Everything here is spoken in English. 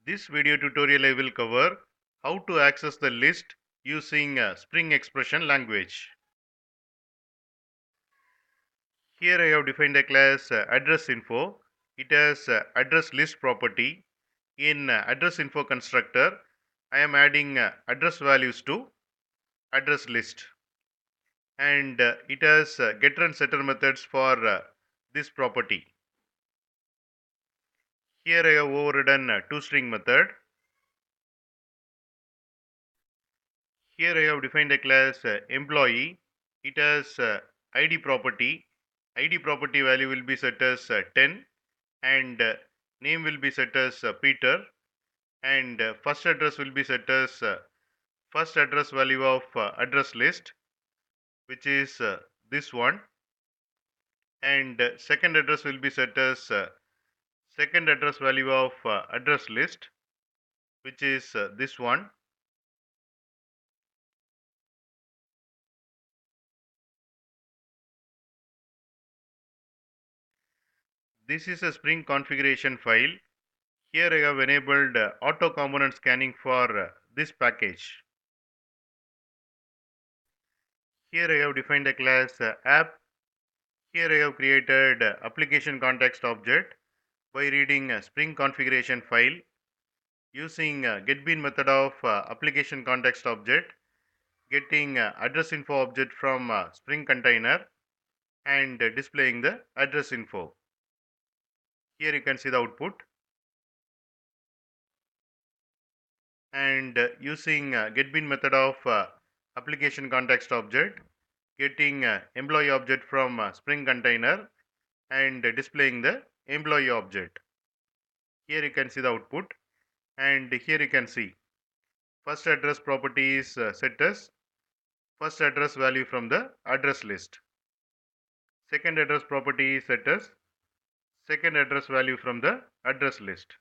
This video tutorial I will cover how to access the list using Spring Expression language. Here I have defined a class address info. It has address list property. In address info constructor, I am adding address values to address list, and it has getter and setter methods for this property. Here I have overridden toString method. Here I have defined a class employee. It has ID property. ID property value will be set as 10, and name will be set as Peter, and first address will be set as first address value of address list, which is this one, and second address will be set as second address value of address list, which is this one. This is a Spring configuration file. Here I have enabled auto component scanning for this package. Here I have defined a class app. Here I have created application context object by reading Spring configuration file using getBean method of application context object, getting address info object from Spring container, and displaying the address info. Here you can see the output, and using getBean method of application context object, getting employee object from Spring container, and displaying the employee object. Here you can see the output, and here you can see first address property is set as first address value from the address list. Second address property is set as second address value from the address list.